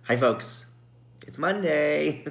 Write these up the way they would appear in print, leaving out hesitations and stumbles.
Hi, folks. It's Monday.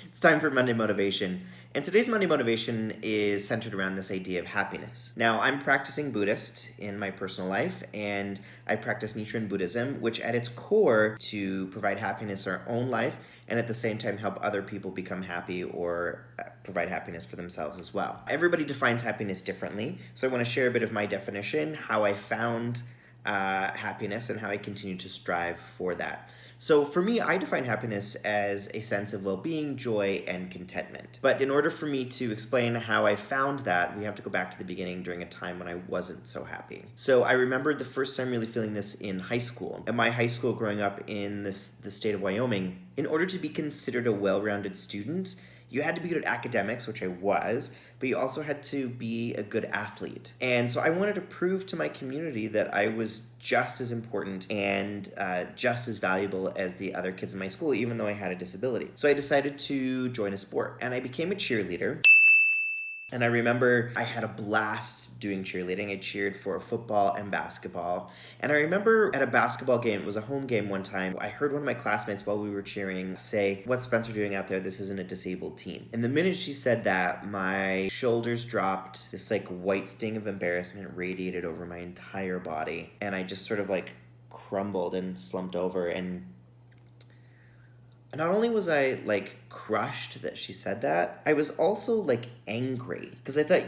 It's time for Monday Motivation. And today's Monday Motivation is centered around this idea of happiness. Now, I'm practicing Buddhist in my personal life, and I practice Nichiren Buddhism, which at its core to provide happiness in our own life and at the same time help other people become happy or provide happiness for themselves as well. Everybody defines happiness differently, so I want to share a bit of my definition, how I found happiness, and how I continue to strive for that. So for me, I define happiness as a sense of well-being, joy, and contentment. But in order for me to explain how I found that, we have to go back to the beginning during a time when I wasn't so happy. So I remember the first time really feeling this in high school. At my high school growing up in the state of Wyoming, in order to be considered a well-rounded student, you had to be good at academics, which I was, but you also had to be a good athlete. And so I wanted to prove to my community that I was just as important and just as valuable as the other kids in my school, even though I had a disability. So I decided to join a sport, and I became a cheerleader. And I remember I had a blast doing cheerleading. I cheered for football and basketball. And I remember at a basketball game, it was a home game one time, I heard one of my classmates while we were cheering say, "What's Spencer doing out there? This isn't a disabled team." And the minute she said that, my shoulders dropped. This like white sting of embarrassment radiated over my entire body. And I just sort of like crumbled and slumped over, and not only was I like crushed that she said that, I was also like angry because I thought,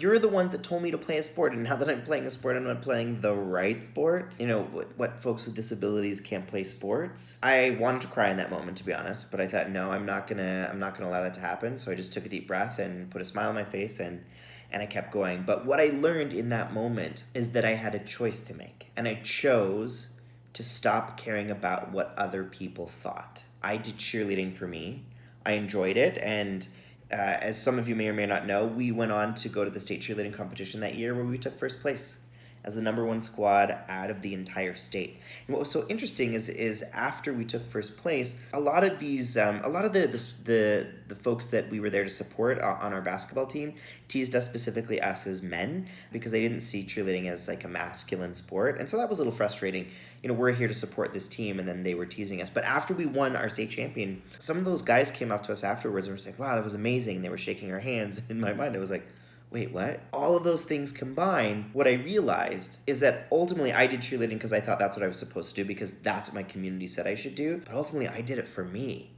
you're the ones that told me to play a sport, and now that I'm playing a sport, I'm not playing the right sport. You know, what folks with disabilities can't play sports. I wanted to cry in that moment, to be honest, but I thought, no, I'm not gonna allow that to happen. So I just took a deep breath and put a smile on my face, and I kept going. But what I learned in that moment is that I had a choice to make, and I chose to stop caring about what other people thought. I did cheerleading for me. I enjoyed it, and as some of you may or may not know, we went on to go to the state cheerleading competition that year where we took first place as the number one squad out of the entire state. And what was so interesting is after we took first place, a lot of the folks that we were there to support on our basketball team teased us, specifically us as men, because they didn't see cheerleading as like a masculine sport. And so that was a little frustrating. You know, we're here to support this team, and then they were teasing us. But after we won our state champion, some of those guys came up to us afterwards and were saying, "Wow, that was amazing." And they were shaking our hands. In my mind, it was like, wait, what? All of those things combined, what I realized is that ultimately I did cheerleading because I thought that's what I was supposed to do, because that's what my community said I should do. But ultimately I did it for me.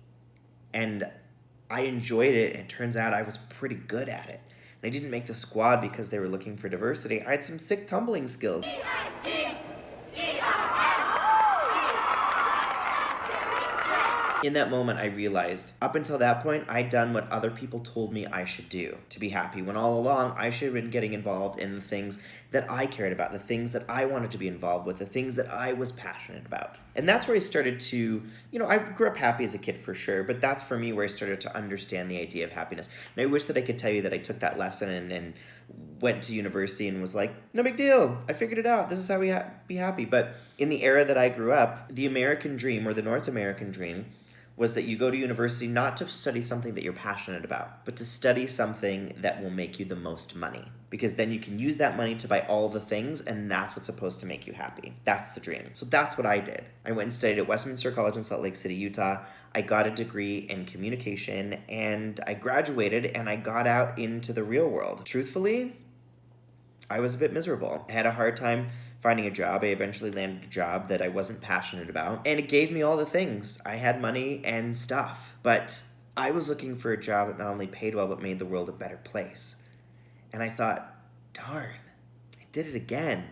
And I enjoyed it, and it turns out I was pretty good at it. And I didn't make the squad because they were looking for diversity. I had some sick tumbling skills. In that moment, I realized, up until that point, I'd done what other people told me I should do to be happy, when all along, I should have been getting involved in the things that I cared about, the things that I wanted to be involved with, the things that I was passionate about. And that's where I started to, I grew up happy as a kid for sure, but that's for me where I started to understand the idea of happiness. And I wish that I could tell you that I took that lesson and went to university and was like, no big deal, I figured it out, this is how we be happy. But in the era that I grew up, the American dream, or the North American dream, was that you go to university not to study something that you're passionate about, but to study something that will make you the most money. Because then you can use that money to buy all the things, and that's what's supposed to make you happy. That's the dream. So that's what I did. I went and studied at Westminster College in Salt Lake City, Utah. I got a degree in communication, and I graduated, and I got out into the real world. Truthfully, I was a bit miserable. I had a hard time finding a job. I eventually landed a job that I wasn't passionate about, and it gave me all the things. I had money and stuff, but I was looking for a job that not only paid well, but made the world a better place. And I thought, darn, I did it again.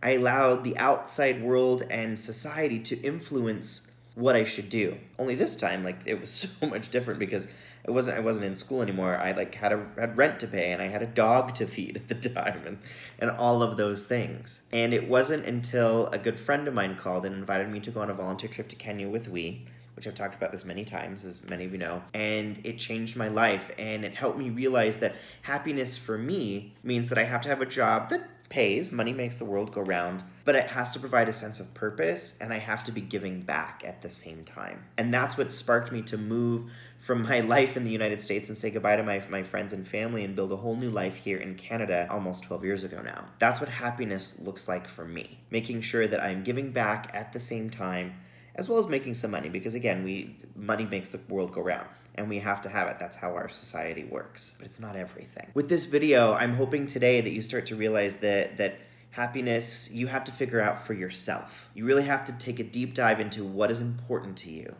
I allowed the outside world and society to influence what I should do. Only this time, it was so much different, because I wasn't in school anymore. I had rent to pay, and I had a dog to feed at the time, and all of those things. And it wasn't until a good friend of mine called and invited me to go on a volunteer trip to Kenya with which I've talked about this many times, as many of you know, and it changed my life, and it helped me realize that happiness for me means that I have to have a job that pays, money makes the world go round, but it has to provide a sense of purpose, and I have to be giving back at the same time. And that's what sparked me to move from my life in the United States and say goodbye to my friends and family and build a whole new life here in Canada almost 12 years ago now. That's what happiness looks like for me. Making sure that I'm giving back at the same time as well as making some money, because again, money makes the world go round, and we have to have it. That's how our society works. But it's not everything. With this video, I'm hoping today that you start to realize that happiness, you have to figure out for yourself. You really have to take a deep dive into what is important to you.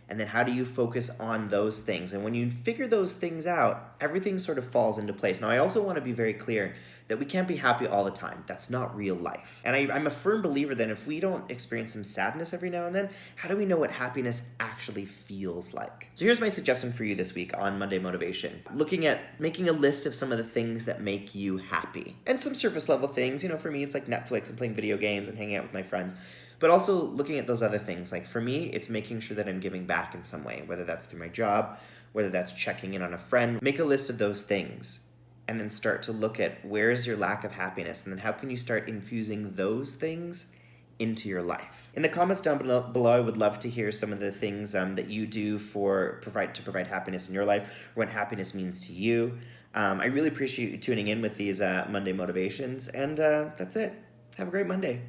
And then how do you focus on those things? And when you figure those things out, everything sort of falls into place. Now, I also want to be very clear that we can't be happy all the time. That's not real life. And I'm a firm believer that if we don't experience some sadness every now and then, how do we know what happiness actually feels like? So here's my suggestion for you this week on Monday Motivation. Looking at making a list of some of the things that make you happy. And some surface level things. For me, it's like Netflix and playing video games and hanging out with my friends. But also looking at those other things. Like for me, it's making sure that I'm giving back in some way, whether that's through my job, whether that's checking in on a friend. Make a list of those things and then start to look at where is your lack of happiness, and then how can you start infusing those things into your life. In the comments down below, I would love to hear some of the things that you do to provide happiness in your life, or what happiness means to you. I really appreciate you tuning in with these Monday motivations, and that's it. Have a great Monday.